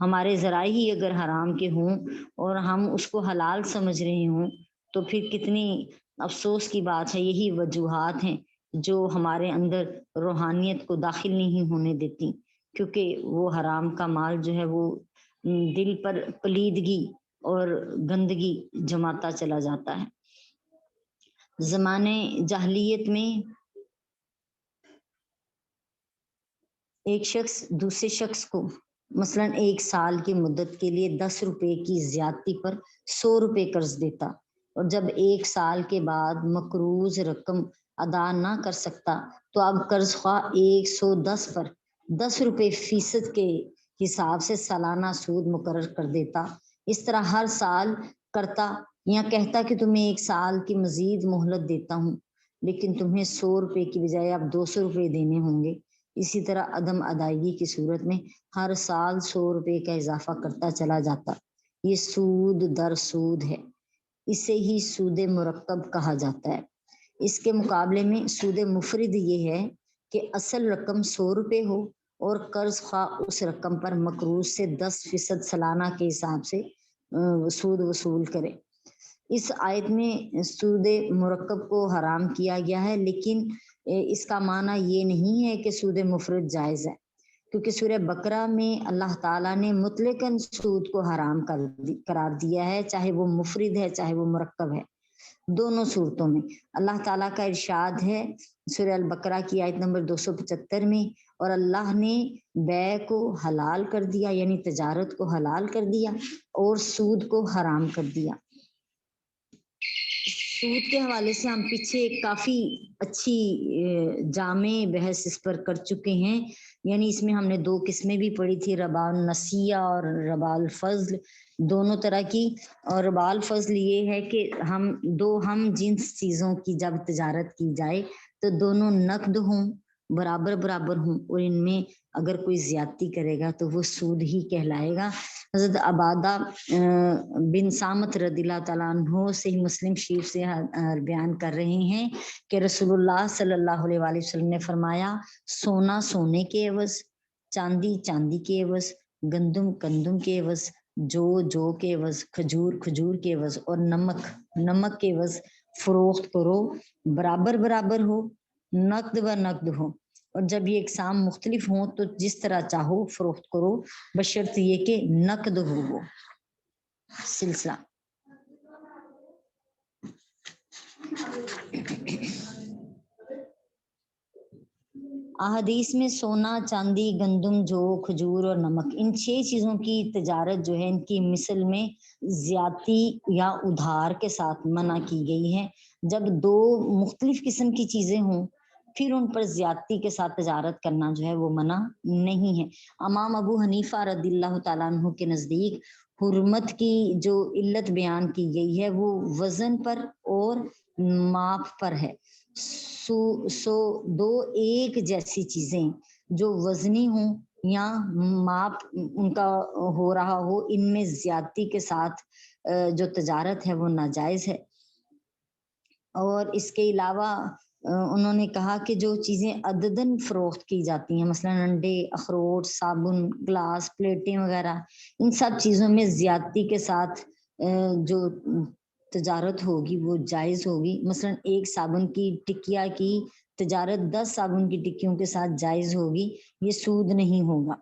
ہمارے ذرائع ہی اگر حرام کے ہوں اور ہم اس کو حلال سمجھ رہے ہوں تو پھر کتنی افسوس کی بات ہے. یہی وجوہات ہیں جو ہمارے اندر روحانیت کو داخل نہیں ہونے دیتی، کیونکہ وہ حرام کا مال جو ہے وہ دل پر پلیدگی اور گندگی جماتا چلا جاتا ہے. زمانے جاہلیت میں ایک شخص دوسرے شخص کو مثلاً 1 سال کی مدت کے لیے 10 روپے کی زیادتی پر 100 روپے قرض دیتا، اور جب 1 سال کے بعد مقروض رقم ادا نہ کر سکتا تو اب قرض خواہ 110 پر 10 روپے فیصد کے حساب سے سالانہ سود مقرر کر دیتا. اس طرح ہر سال کرتا یا کہتا کہ تمہیں 1 سال کی مزید مہلت دیتا ہوں، لیکن تمہیں 100 روپے کی بجائے اب 200 روپے دینے ہوں گے. اسی طرح عدم ادائیگی کی صورت میں ہر سال 100 روپے کا اضافہ کرتا چلا جاتا. یہ سود در سود ہے. اسے ہی سود مرکب کہا جاتا ہے. اس کے مقابلے میں سود مفرد یہ ہے کہ اصل رقم 100 روپے ہو اور قرض خواہ اس رقم پر مقروض سے 10% سالانہ کے حساب سے سود وصول کرے. اس آیت میں سود مرکب کو حرام کیا گیا ہے، لیکن اس کا معنی یہ نہیں ہے کہ سود مفرد جائز ہے، کیونکہ سورہ بقرہ میں اللہ تعالیٰ نے مطلقاً سود کو حرام قرار دیا ہے، چاہے وہ مفرد ہے چاہے وہ مرکب ہے. دونوں صورتوں میں اللہ تعالیٰ کا ارشاد ہے سورہ البقرہ کی آیت نمبر 275 میں، اور اللہ نے بیع کو حلال کر دیا، یعنی تجارت کو حلال کر دیا اور سود کو حرام کر دیا. سود کے حوالے سے ہم پیچھے کافی اچھی جامع بحث اس پر کر چکے ہیں. یعنی اس میں ہم نے 2 قسمیں بھی پڑھی تھی، ربا النسیہ اور ربا الفضل، دونوں طرح کی. اور ربا الفضل یہ ہے کہ ہم جنس چیزوں کی جب تجارت کی جائے تو دونوں نقد ہوں، برابر برابر ہوں، اور ان میں اگر کوئی زیادتی کرے گا تو وہ سود ہی کہلائے گا. حضرت عبادہ بن سامت رضی اللہ تعالیٰ عنہ صحیح مسلم شریف سے بیان کر رہے ہیں کہ رسول اللہ صلی اللہ علیہ وآلہ وسلم نے فرمایا، سونا سونے کے عوض، چاندی چاندی کے عوض، گندم گندم کے عوض، جو کے عوض، کھجور کھجور کے عوض، اور نمک نمک کے عوض فروخت کرو، برابر برابر ہو، نقد و نقد ہو. اور جب یہ اقسام مختلف ہوں تو جس طرح چاہو فروخت کرو، بشرط یہ کہ نقد ہو. وہ سلسلہ احادیث میں سونا چاندی گندم جو کھجور اور نمک، ان 6 چیزوں کی تجارت جو ہے ان کی مثل میں زیادتی یا ادھار کے ساتھ منع کی گئی ہے. جب 2 مختلف قسم کی چیزیں ہوں پھر ان پر زیادتی کے ساتھ تجارت کرنا جو ہے وہ منع نہیں ہے. امام ابو حنیفہ رضی اللہ تعالیٰ عنہ کے نزدیک حرمت کی جو علت بیان کی گئی ہے وہ وزن پر اور ماپ پر ہے. دو ایک جیسی چیزیں جو وزنی ہوں یا ماپ ان کا ہو رہا ہو، ان میں زیادتی کے ساتھ جو تجارت ہے وہ ناجائز ہے. اور اس کے علاوہ انہوں نے کہا کہ جو چیزیں عددن فروخت کی جاتی ہیں، مثلا انڈے، اخروٹ، صابن، گلاس، پلیٹیں وغیرہ، ان سب چیزوں میں زیادتی کے ساتھ جو تجارت ہوگی وہ جائز ہوگی. مثلا 1 صابن کی ٹکیا کی تجارت 10 صابن کی ٹکیوں کے ساتھ جائز ہوگی، یہ سود نہیں ہوگا.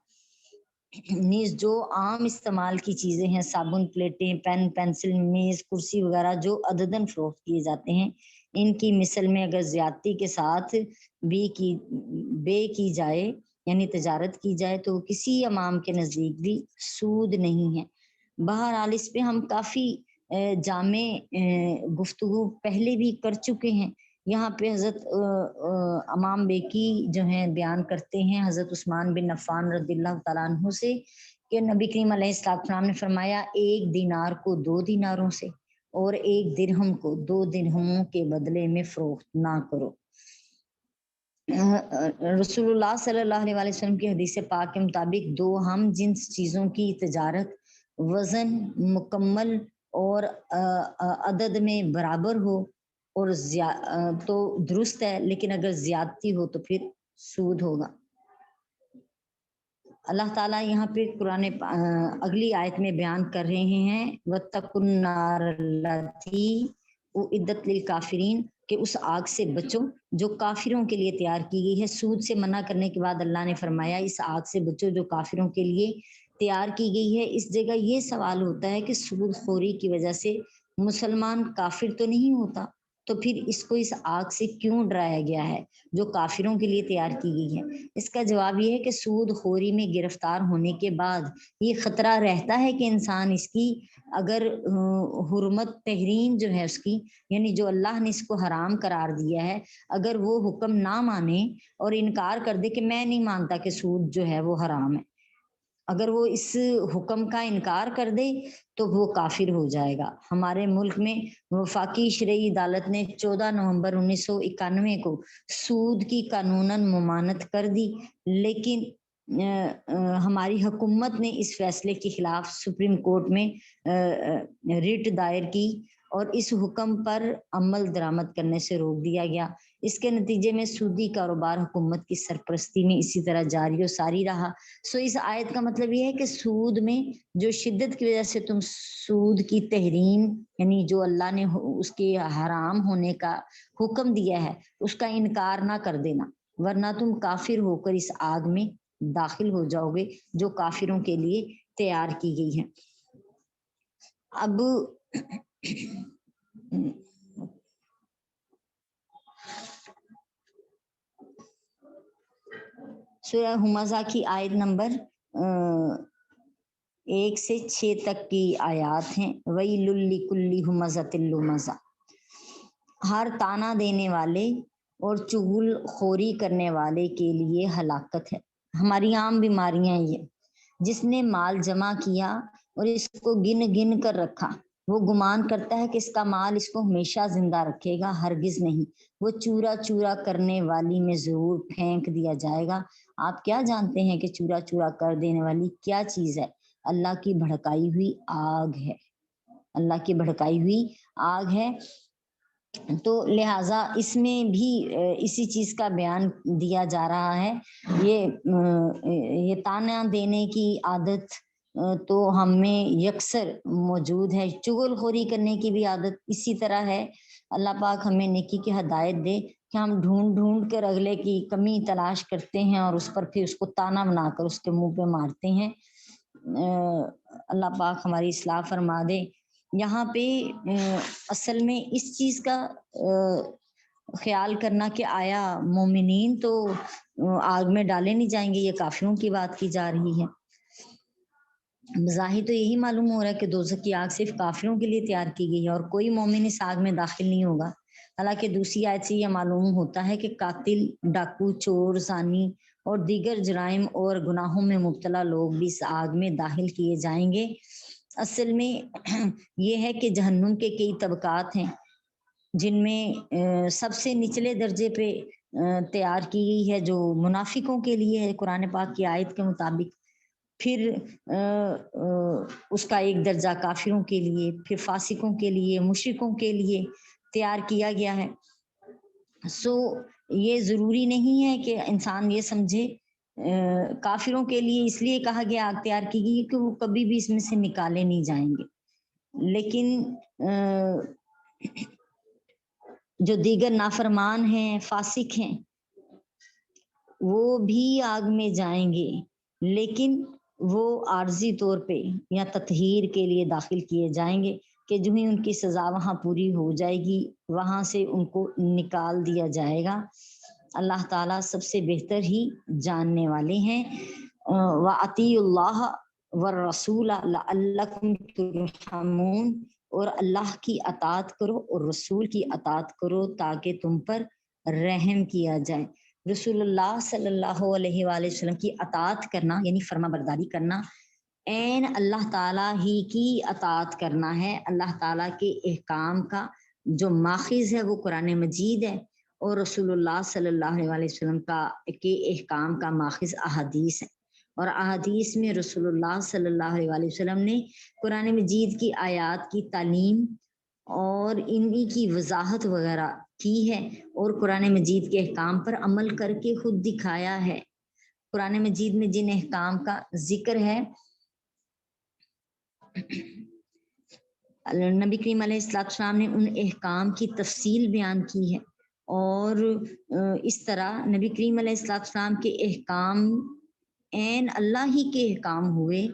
نیز جو عام استعمال کی چیزیں ہیں، صابن، پلیٹیں، پین، پینسل، میز، کرسی وغیرہ جو عددن فروخت کیے جاتے ہیں، ان کی مثل میں اگر زیادتی کے ساتھ بے کی جائے یعنی تجارت کی جائے تو کسی امام کے نزدیک بھی سود نہیں ہے. بہرحال اس پہ ہم کافی جامع گفتگو پہلے بھی کر چکے ہیں. یہاں پہ حضرت امام بیکی جو ہیں بیان کرتے ہیں حضرت عثمان بن عفان رضی اللہ تعالیٰ عنہ سے کہ نبی کریم علیہ السلام نے فرمایا، 1 دینار کو 2 دیناروں سے اور 1 درہم کو 2 درہموں کے بدلے میں فروخت نہ کرو. رسول اللہ صلی اللہ علیہ وسلم کی حدیث پاک کے مطابق 2 ہم جنس چیزوں کی تجارت وزن مکمل اور عدد میں برابر ہو اور تو درست ہے، لیکن اگر زیادتی ہو تو پھر سود ہوگا. اللہ تعالیٰ یہاں پہ قرآن اگلی آیت میں بیان کر رہے ہیں وَاتَّقُوا النَّارَ الَّتِي اُعِدَّتْ لِلْكَافِرِينَ کہ اس آگ سے بچو جو کافروں کے لیے تیار کی گئی ہے۔ سود سے منع کرنے کے بعد اللہ نے فرمایا اس آگ سے بچو جو کافروں کے لیے تیار کی گئی ہے۔ اس جگہ یہ سوال ہوتا ہے کہ سود خوری کی وجہ سے مسلمان کافر تو نہیں ہوتا، تو پھر اس کو اس آگ سے کیوں ڈرایا گیا ہے جو کافروں کے لیے تیار کی گئی ہے؟ اس کا جواب یہ ہے کہ سود خوری میں گرفتار ہونے کے بعد یہ خطرہ رہتا ہے کہ انسان اس کی اگر حرمت تحریم جو ہے اس کی، یعنی جو اللہ نے اس کو حرام قرار دیا ہے، اگر وہ حکم نہ مانے اور انکار کر دے کہ میں نہیں مانتا کہ سود جو ہے وہ حرام ہے، اگر وہ اس حکم کا انکار کر دے تو وہ کافر ہو جائے گا۔ ہمارے ملک میں وفاقی شرعی عدالت نے 14 نومبر 1991 کو سود کی قانوناً ممانعت کر دی، لیکن ہماری حکومت نے اس فیصلے کے خلاف سپریم کورٹ میں ریٹ دائر کی اور اس حکم پر عمل درآمد کرنے سے روک دیا گیا۔ اس کے نتیجے میں سودی کاروبار حکومت کی سرپرستی میں اسی طرح جاری و ساری رہا۔ سو اس آیت کا مطلب یہ ہے کہ سود میں جو شدت کی وجہ سے تم سود کی تحریم، یعنی جو اللہ نے اس کے حرام ہونے کا حکم دیا ہے اس کا انکار نہ کر دینا، ورنہ تم کافر ہو کر اس آگ میں داخل ہو جاؤ گے جو کافروں کے لیے تیار کی گئی ہے۔ اب سورہ ہمزہ کی آیت نمبر 1 سے 6 تک کی آیات ہیں۔ وَيْلٌ لِّكُلِّ ہُمَزَةٍ لُمَزَةٍ، ہر تانا دینے والے اور چغل خوری کرنے والے کے لیے ہلاکت ہے۔ ہماری عام بیماریاں یہ، جس نے مال جمع کیا اور اس کو گن گن کر رکھا، وہ گمان کرتا ہے کہ اس کا مال اس کو ہمیشہ زندہ رکھے گا، ہرگز نہیں، وہ چورا چورا کرنے والی میں ضرور پھینک دیا جائے گا۔ آپ کیا جانتے ہیں کہ چورا چورا کر دینے والی کیا چیز ہے؟ اللہ کی بھڑکائی ہوئی آگ ہے، اللہ کی بھڑکائی ہوئی آگ ہے۔ تو لہٰذا اس میں بھی اسی چیز کا بیان دیا جا رہا ہے۔ یہ تانا دینے کی عادت تو ہم میں یکسر موجود ہے، چغل خوری کرنے کی بھی عادت اسی طرح ہے۔ اللہ پاک ہمیں نیکی کی ہدایت دے کہ ہم ڈھونڈ ڈھونڈ کر اگلے کی کمی تلاش کرتے ہیں اور اس پر پھر اس کو تانا بنا کر اس کے منہ پہ مارتے ہیں۔ اللہ پاک ہماری اصلاح فرما دے۔ یہاں پہ اصل میں اس چیز کا خیال کرنا کہ آیا مومنین تو آگ میں ڈالے نہیں جائیں گے، یہ کافروں کی بات کی جا رہی ہے۔ بظاہر تو یہی معلوم ہو رہا ہے کہ دوزخ کی آگ صرف کافروں کے لیے تیار کی گئی ہے اور کوئی مومن اس آگ میں داخل نہیں ہوگا۔ حالانکہ دوسری آیت سے یہ معلوم ہوتا ہے کہ قاتل، ڈاکو، چور، زانی اور دیگر جرائم اور گناہوں میں مبتلا لوگ بھی اس آگ میں داخل کیے جائیں گے۔ اصل میں یہ ہے کہ جہنم کے کئی طبقات ہیں، جن میں سب سے نچلے درجے پہ تیار کی گئی ہے جو منافقوں کے لیے ہے قرآن پاک کی آیت کے مطابق، پھر اس کا ایک درجہ کافروں کے لیے، پھر فاسقوں کے لیے، مشرکوں کے لیے تیار کیا گیا ہے۔ سو یہ ضروری نہیں ہے کہ انسان یہ سمجھے کافروں کے لیے اس لیے کہا گیا آگ تیار کی گئی کہ وہ کبھی بھی اس میں سے نکالے نہیں جائیں گے، لیکن جو دیگر نافرمان ہیں، فاسق ہیں، وہ بھی آگ میں جائیں گے، لیکن وہ عارضی طور پہ یا تطہیر کے لیے داخل کیے جائیں گے کہ جو ہی ان کی سزا وہاں پوری ہو جائے گی وہاں سے ان کو نکال دیا جائے گا۔ اللہ تعالیٰ سب سے بہتر ہی جاننے والے ہیں۔ وَأَطِیعُوا اللَّهَ وَالرَّسُولَ لَعَلَّکُمْ تُرْحَمُونَ، اور اللہ کی اطاعت کرو اور رسول کی اطاعت کرو تاکہ تم پر رحم کیا جائے۔ رسول اللہ صلی اللہ علیہ وآلہ وسلم کی اطاعت کرنا یعنی فرما برداری کرنا عین اللہ تعالیٰ ہی کی اطاعت کرنا ہے۔ اللہ تعالیٰ کے احکام کا جو ماخذ ہے وہ قرآن مجید ہے، اور رسول اللہ صلی اللہ علیہ وسلم کے احکام کا ماخذ احادیث ہے، اور احادیث میں رسول اللہ صلی اللہ علیہ وسلم نے قرآن مجید کی آیات کی تعلیم اور انہی کی وضاحت وغیرہ کی ہے، اور قرآن مجید کے احکام پر عمل کر کے خود دکھایا ہے۔ قرآن مجید میں جن احکام کا ذکر ہے نبی کریم علیہ السلام نے ان احکام کی تفصیل بیان کی ہے، اور اس طرح نبی کریم علیہ السلام کے احکام عین اللہ ہی کے احکام ہوئے،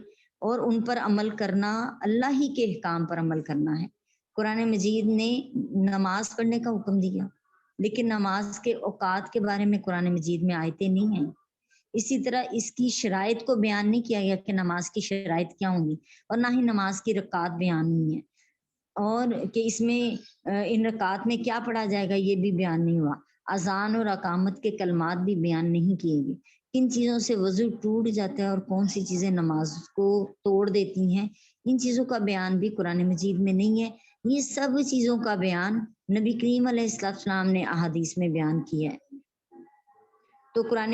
اور ان پر عمل کرنا اللہ ہی کے احکام پر عمل کرنا ہے۔ قرآن مجید نے نماز پڑھنے کا حکم دیا، لیکن نماز کے اوقات کے بارے میں قرآن مجید میں آیتیں نہیں ہیں۔ اسی طرح اس کی شرائط کو بیان نہیں کیا گیا کہ نماز کی شرائط کیا ہوں گی، اور نہ ہی نماز کی رکعات بیان ہوئی ہیں، اور کہ اس میں ان رکعات میں کیا پڑھا جائے گا یہ بھی بیان نہیں ہوا۔ اذان اور اقامت کے کلمات بھی بیان نہیں کیے گئے۔ کن چیزوں سے وضو ٹوٹ جاتا ہے اور کون سی چیزیں نماز کو توڑ دیتی ہیں، ان چیزوں کا بیان بھی قرآن مجید میں نہیں ہے۔ یہ سب چیزوں کا بیان نبی کریم علیہ السلام نے احادیث میں بیان کیا ہے۔ تو قرآن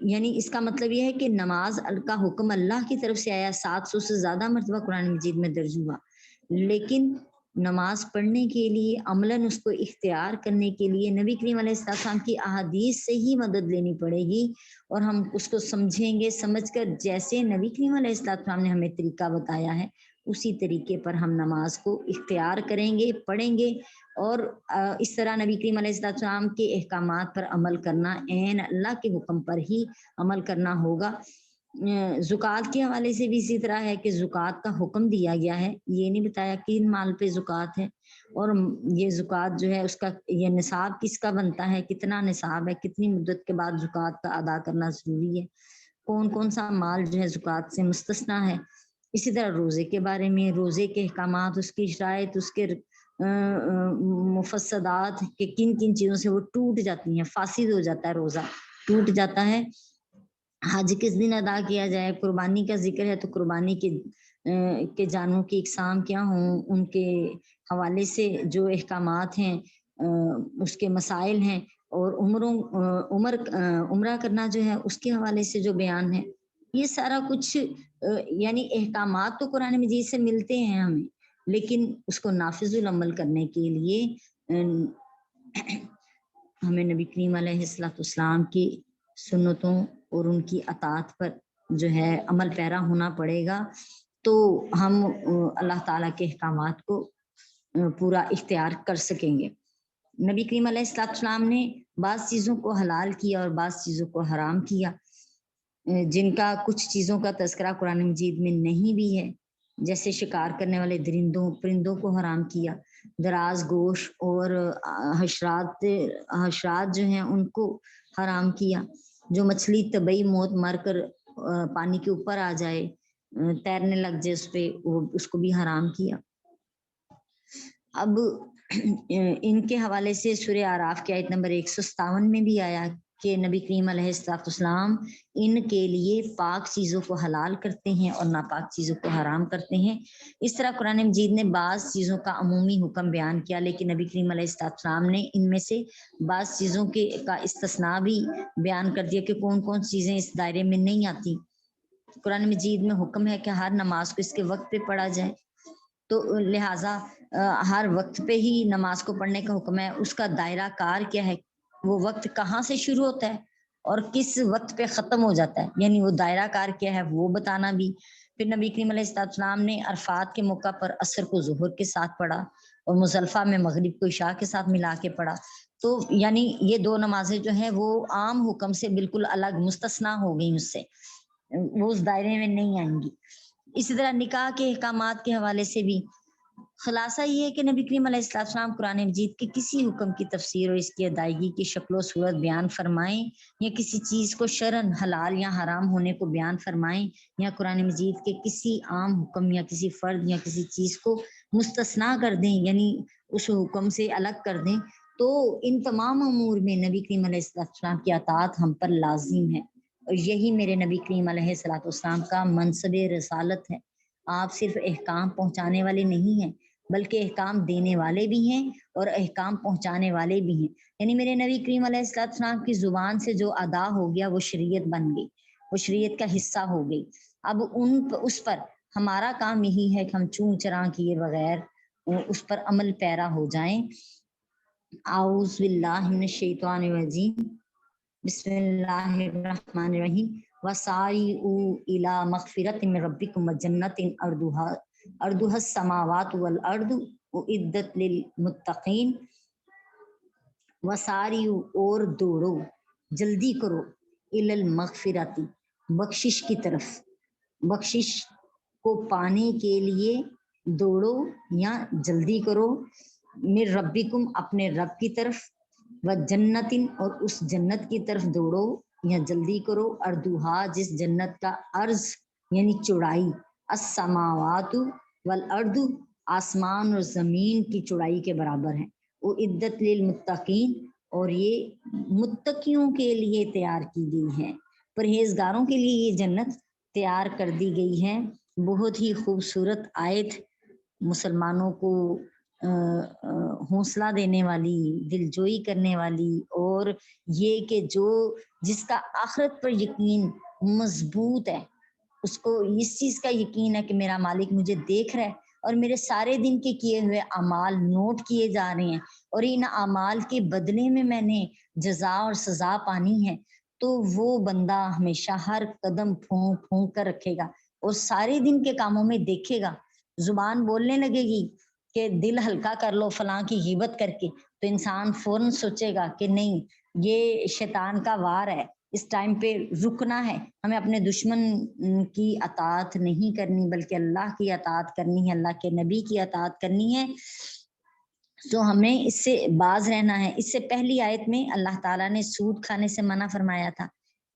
یعنی اس کا مطلب یہ ہے کہ نماز کا حکم اللہ کی طرف سے آیا، 700 سے زیادہ مرتبہ قرآن مجید میں درج ہوا، لیکن نماز پڑھنے کے لیے عملاً اس کو اختیار کرنے کے لیے نبی کریم علیہ السلام کی احادیث سے ہی مدد لینی پڑے گی، اور ہم اس کو سمجھیں گے، سمجھ کر جیسے نبی کریم علیہ السلام نے ہمیں طریقہ بتایا ہے اسی طریقے پر ہم نماز کو اختیار کریں گے، پڑھیں گے، اور اس طرح نبی کریم علیہ السلام کے احکامات پر عمل کرنا، عین اللہ کے حکم پر ہی عمل کرنا ہوگا۔ زکوٰۃ کے حوالے سے بھی اسی طرح ہے کہ زکوٰۃ کا حکم دیا گیا ہے، یہ نہیں بتایا کن مال پہ زکوٰۃ ہے، اور یہ زکوٰۃ جو ہے اس کا یہ نصاب کس کا بنتا ہے، کتنا نصاب ہے، کتنی مدت کے بعد زکوٰۃ کا ادا کرنا ضروری ہے، کون کون سا مال جو ہے زکوٰۃ سے مستثنا ہے۔ اسی طرح روزے کے بارے میں، روزے کے احکامات، اس کی شرائط، اس کے مفسدات کہ کن کن چیزوں سے وہ ٹوٹ جاتی ہیں، فاسد ہو جاتا ہے، روزہ ٹوٹ جاتا ہے۔ حج کس دن ادا کیا جائے، قربانی کا ذکر ہے تو قربانی کے جانوروں کی اقسام کیا ہوں، ان کے حوالے سے جو احکامات ہیں، اس کے مسائل ہیں، اور عمرہ کرنا جو ہے اس کے حوالے سے جو بیان ہے، یہ سارا کچھ یعنی احکامات تو قرآن مجید سے ملتے ہیں ہمیں، لیکن اس کو نافذ العمل کرنے کے لیے ہمیں نبی کریم علیہ السلام کی سنتوں اور ان کی اطاعت پر جو ہے عمل پیرا ہونا پڑے گا، تو ہم اللہ تعالیٰ کے احکامات کو پورا اختیار کر سکیں گے۔ نبی کریم علیہ السلام نے بعض چیزوں کو حلال کیا اور بعض چیزوں کو حرام کیا، جن کا کچھ چیزوں کا تذکرہ قرآن مجید میں نہیں بھی ہے، جیسے شکار کرنے والے درندوں پرندوں کو حرام کیا، دراز گوشت اور حشرات جو ہیں ان کو حرام کیا، جو مچھلی طبعی موت مر کر پانی کے اوپر آ جائے، تیرنے لگ جائے اس پہ، اس کو بھی حرام کیا۔ اب ان کے حوالے سے سورہ اعراف کی آیت نمبر 157 میں بھی آیا کہ نبی کریم علیہ السلام ان کے لیے پاک چیزوں کو حلال کرتے ہیں اور ناپاک چیزوں کو حرام کرتے ہیں۔ اس طرح قرآن مجید نے بعض چیزوں کا عمومی حکم بیان کیا، لیکن نبی کریم علیہ السلام نے ان میں سے بعض چیزوں کا استثناء بھی بیان کر دیا کہ کون کون چیزیں اس دائرے میں نہیں آتی۔ قرآن مجید میں حکم ہے کہ ہر نماز کو اس کے وقت پہ پڑھا جائے، تو لہٰذا ہر وقت پہ ہی نماز کو پڑھنے کا حکم ہے۔ اس کا دائرہ کار کیا ہے، وہ وقت کہاں سے شروع ہوتا ہے اور کس وقت پہ ختم ہو جاتا ہے، یعنی وہ دائرہ کار کیا ہے وہ بتانا بھی۔ پھر نبی کریم علیہ السلام نے عرفات کے موقع پر عصر کو ظہر کے ساتھ پڑھا اور مزدلفہ میں مغرب کو عشاء کے ساتھ ملا کے پڑھا، تو یعنی یہ دو نمازیں جو ہیں وہ عام حکم سے بالکل الگ مستثنا ہو گئیں، اس سے وہ اس دائرے میں نہیں آئیں گی۔ اسی طرح نکاح کے احکامات کے حوالے سے بھی خلاصہ یہ ہے کہ نبی کریم علیہ السلام قرآن مجید کے کسی حکم کی تفسیر اور اس کی ادائیگی کی شکل و صورت بیان فرمائیں، یا کسی چیز کو شرعاً حلال یا حرام ہونے کو بیان فرمائیں، یا قرآن مجید کے کسی عام حکم یا کسی فرد یا کسی چیز کو مستثنا کر دیں، یعنی اس حکم سے الگ کر دیں، تو ان تمام امور میں نبی کریم علیہ السلام کی اطاعت ہم پر لازم ہے، اور یہی میرے نبی کریم علیہ السلام کا منصب رسالت ہے۔ آپ صرف احکام پہنچانے والے نہیں ہیں، بلکہ احکام دینے والے بھی ہیں اور احکام پہنچانے والے بھی ہیں، یعنی میرے نبی کریم علیہ السلام کی زبان سے جو ادا ہو گیا وہ شریعت بن گئی، وہ شریعت کا حصہ ہو گئی۔ اب اس پر ہمارا کام یہی ہے کہ ہم چون چراں کیے بغیر اس پر عمل پیرا ہو جائیں۔ اعوذ باللہ من الشیطان الرجیم، بسم اللہ الرحمن الرحیم وسارعوا الی مغفرۃ من ربکم وجنۃ ارضها السماوات والارض اعدت للمتقین وسارعوا اور دوڑو جلدی کرو الی المغفرۃ بخشش کی طرف، بخشش کو پانے کے لیے دوڑو یا جلدی کرو، من ربکم اپنے رب کی طرف، و جنتن اور اس جنت کی طرف دوڑو یا جلدی کرو، اردوہا جس جنت کا عرض یعنی چوڑائی، السماوات والارض آسمان اور زمین کی چوڑائی کے برابر ہے، وہ عدت للمتقین اور یہ متقیوں کے لیے تیار کی گئی ہے، پرہیزگاروں کے لیے یہ جنت تیار کر دی گئی ہے۔ بہت ہی خوبصورت آیت، مسلمانوں کو حوصلہ دینے والی، دلجوئی کرنے والی، اور یہ کہ جس کا آخرت پر یقین مضبوط ہے، اس کو اس چیز کا یقین ہے کہ میرا مالک مجھے دیکھ رہا ہے اور میرے سارے دن کے کیے ہوئے اعمال نوٹ کیے جا رہے ہیں، اور ان اعمال کے بدلے میں نے جزا اور سزا پانی ہے، تو وہ بندہ ہمیشہ ہر قدم پھونک پھونک کر رکھے گا اور سارے دن کے کاموں میں دیکھے گا، زبان بولنے لگے گی کہ دل ہلکا کر لو فلاں کی غیبت کر کے، تو انسان فوراً سوچے گا کہ نہیں، یہ شیطان کا وار ہے، اس ٹائم پہ رکنا ہے، ہمیں اپنے دشمن کی اطاعت نہیں کرنی بلکہ اللہ کی اطاعت کرنی ہے، اللہ کے نبی کی اطاعت کرنی ہے، تو ہمیں اس سے باز رہنا ہے۔ اس سے پہلی آیت میں اللہ تعالیٰ نے سود کھانے سے منع فرمایا تھا،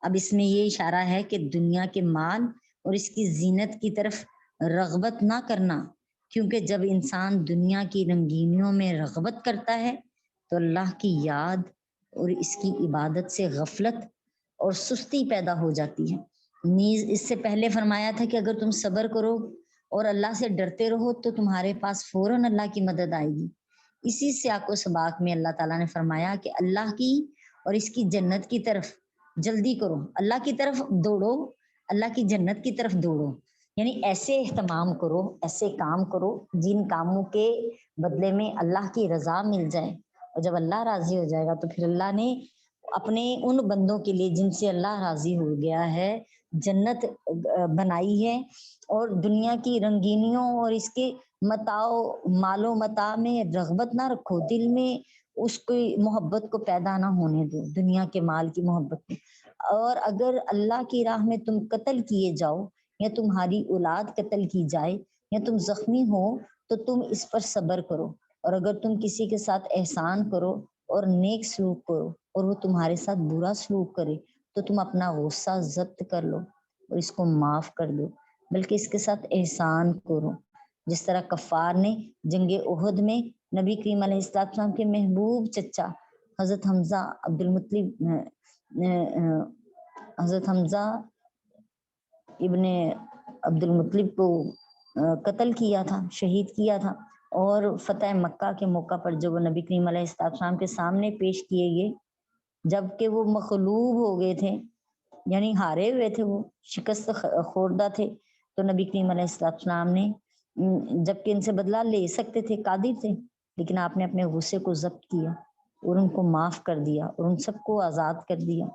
اب اس میں یہ اشارہ ہے کہ دنیا کے مال اور اس کی زینت کی طرف رغبت نہ کرنا، کیونکہ جب انسان دنیا کی رنگینیوں میں رغبت کرتا ہے تو اللہ کی یاد اور اس کی عبادت سے غفلت اور سستی پیدا ہو جاتی ہے۔ نیز اس سے پہلے فرمایا تھا کہ اگر تم صبر کرو اور اللہ سے ڈرتے رہو تو تمہارے پاس فوراً اللہ کی مدد آئے گی۔ اسی سیاق و سباق میں اللہ تعالیٰ نے فرمایا کہ اللہ کی اور اس کی جنت کی طرف جلدی کرو، اللہ کی طرف دوڑو، اللہ کی جنت کی طرف دوڑو، یعنی ایسے اہتمام کرو، ایسے کام کرو جن کاموں کے بدلے میں اللہ کی رضا مل جائے، اور جب اللہ راضی ہو جائے گا تو پھر اللہ نے اپنے ان بندوں کے لیے جن سے اللہ راضی ہو گیا ہے جنت بنائی ہے، اور دنیا کی رنگینیوں اور اس کے مال و متاع میں رغبت نہ رکھو، دل میں اس کی محبت کو پیدا نہ ہونے دو، دنیا کے مال کی محبت میں، اور اگر اللہ کی راہ میں تم قتل کیے جاؤ یا تمہاری اولاد قتل کی جائے یا تم زخمی ہو تو تم اس پر صبر کرو، اور اگر تم کسی کے ساتھ احسان کرو اور نیک سلوک کرو اور وہ تمہارے ساتھ برا سلوک کرے تو تم اپنا غصہ ضبط کر لو اور اس کو معاف کر دو، بلکہ اس کے ساتھ احسان کرو، جس طرح کفار نے جنگ احد میں نبی کریم علیہ السلام کے محبوب چچا حضرت حمزہ حضرت حمزہ ابن عبد المطلب کو قتل کیا تھا، شہید کیا تھا، اور فتح مکہ کے موقع پر جب وہ نبی کریم علیہ السلام کے سامنے پیش کیے گئے، جبکہ وہ مغلوب ہو گئے تھے، یعنی ہارے ہوئے تھے، وہ شکست خوردہ تھے، تو نبی کریم علیہ السلام نے جبکہ ان سے بدلہ لے سکتے تھے، قادر تھے، لیکن آپ نے اپنے غصے کو ضبط کیا اور ان کو معاف کر دیا اور ان سب کو آزاد کر دیا۔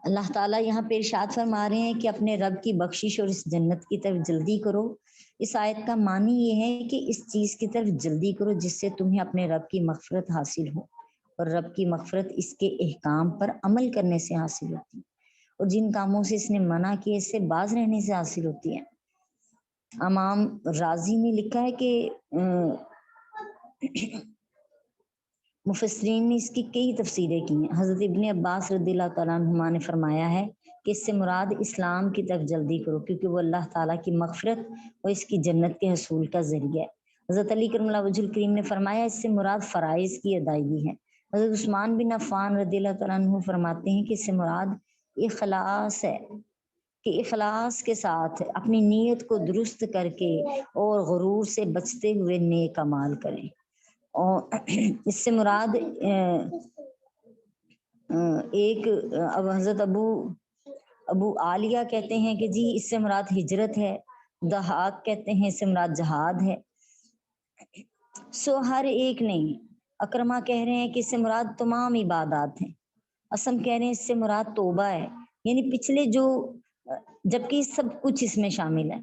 اللہ تعالیٰ یہاں پہ ارشاد فرما رہے ہیں کہ اپنے رب کی بخشش اور اس جنت کی طرف جلدی کرو۔ اس آیت کا معنی یہ ہے کہ اس چیز کی طرف جلدی کرو جس سے تمہیں اپنے رب کی مغفرت حاصل ہو، اور رب کی مغفرت اس کے احکام پر عمل کرنے سے حاصل ہوتی ہے، اور جن کاموں سے اس نے منع کیے اس سے باز رہنے سے حاصل ہوتی ہے۔ امام رازی نے لکھا ہے کہ مفسرین نے اس کی کئی تفسیریں کی ہیں۔ حضرت ابن عباس رضی اللہ تعالیٰ عنہما نے فرمایا ہے کہ اس سے مراد اسلام کی طرف جلدی کرو، کیونکہ وہ اللہ تعالیٰ کی مغفرت اور اس کی جنت کے حصول کا ذریعہ ہے۔ حضرت علی کرم اللہ وجہ الکریم نے فرمایا اس سے مراد فرائض کی ادائیگی ہے۔ حضرت عثمان بن عفان رضی اللہ تعالیٰ عنہ فرماتے ہیں کہ اس سے مراد اخلاص ہے، کہ اخلاص کے ساتھ اپنی نیت کو درست کر کے اور غرور سے بچتے ہوئے نیک اعمال کریں، اور اس سے مراد ایک حضرت ابو عالیہ کہتے ہیں کہ جی اس سے مراد ہجرت ہے، دہاق کہتے ہیں اس سے مراد جہاد ہے، سو ہر ایک نہیں، اکرما کہہ رہے ہیں کہ اس سے مراد تمام عبادات ہیں، اسم کہہ رہے ہیں اس سے مراد توبہ ہے، یعنی پچھلے جو جبکہ سب کچھ اس میں شامل ہے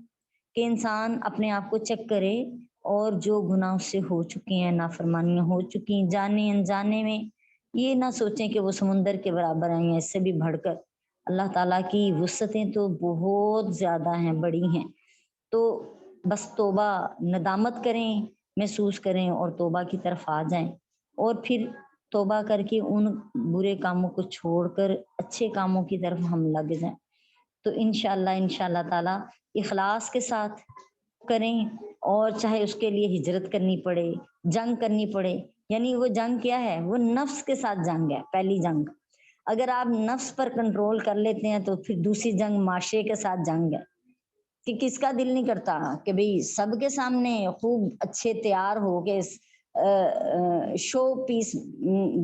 کہ انسان اپنے آپ کو چیک کرے اور جو گناہ اس سے ہو چکے ہیں، نافرمانیاں ہو چکی ہیں جانے انجانے میں، یہ نہ سوچیں کہ وہ سمندر کے برابر ہیں یا اس سے بھی بڑھ کر۔ اللہ تعالیٰ کی وسعتیں تو بہت زیادہ ہیں، بڑی ہیں، تو بس توبہ ندامت کریں، محسوس کریں اور توبہ کی طرف آ جائیں، اور پھر توبہ کر کے ان برے کاموں کو چھوڑ کر اچھے کاموں کی طرف ہم لگ جائیں، تو انشاءاللہ تعالیٰ اخلاص کے ساتھ کریں، اور چاہے اس کے لیے ہجرت کرنی پڑے، جنگ کرنی پڑے، یعنی وہ جنگ کیا ہے؟ وہ نفس کے ساتھ جنگ ہے، پہلی جنگ۔ اگر آپ نفس پر کنٹرول کر لیتے ہیں تو پھر دوسری جنگ معاشرے کے ساتھ جنگ ہے، کہ کس کا دل نہیں کرتا کہ بھئی سب کے سامنے خوب اچھے تیار ہو کے شو پیس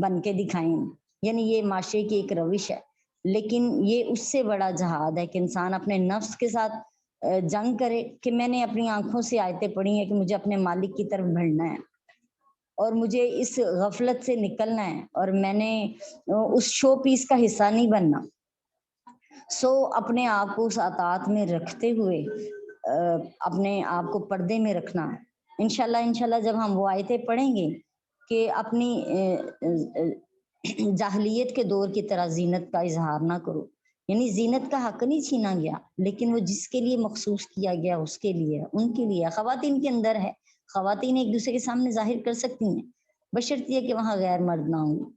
بن کے دکھائیں، یعنی یہ معاشرے کی ایک روش ہے، لیکن یہ اس سے بڑا جہاد ہے کہ انسان اپنے نفس کے ساتھ جنگ کرے، کہ میں نے اپنی آنکھوں سے آیتیں پڑھی ہیں کہ مجھے اپنے مالک کی طرف بڑھنا ہے اور مجھے اس غفلت سے نکلنا ہے، اور میں نے اس شو پیس کا حصہ نہیں بننا۔ سو اپنے آپ کو اس اطاعت میں رکھتے ہوئے اپنے آپ کو پردے میں رکھنا۔ انشاءاللہ جب ہم وہ آیتیں پڑھیں گے کہ اپنی جاہلیت کے دور کی طرح زینت کا اظہار نہ کرو، یعنی زینت کا حق نہیں چھینا گیا، لیکن وہ جس کے لیے مخصوص کیا گیا اس کے لیے، ان کے لیے، خواتین کے اندر ہے، خواتین ایک دوسرے کے سامنے ظاہر کر سکتی ہیں، بشرط یہ کہ وہاں غیر مرد نہ ہوں۔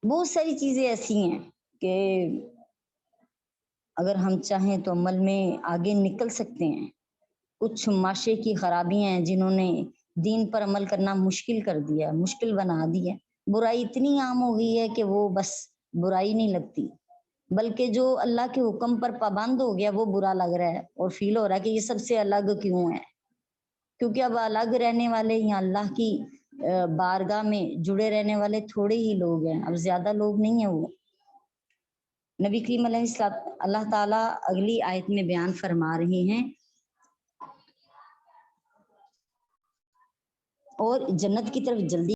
بہت ساری چیزیں ایسی ہیں کہ اگر ہم چاہیں تو عمل میں آگے نکل سکتے ہیں۔ کچھ معاشرے کی خرابیاں ہیں جنہوں نے دین پر عمل کرنا مشکل کر دیا، مشکل بنا دیا۔ برائی اتنی عام ہو گئی ہے کہ وہ بس برائی نہیں لگتی، بلکہ جو اللہ کے حکم پر پابند ہو گیا وہ برا لگ رہا ہے، اور فیل ہو رہا ہے کہ یہ سب سے الگ کیوں ہے، کیونکہ اب الگ رہنے والے یا اللہ کی بارگاہ میں جڑے رہنے والے تھوڑے ہی لوگ ہیں، اب زیادہ لوگ نہیں ہیں۔ وہ نبی کریم علیہ السلام اللہ تعالیٰ اگلی آیت میں بیان فرما رہے ہیں، اور جنت کی طرف جلدی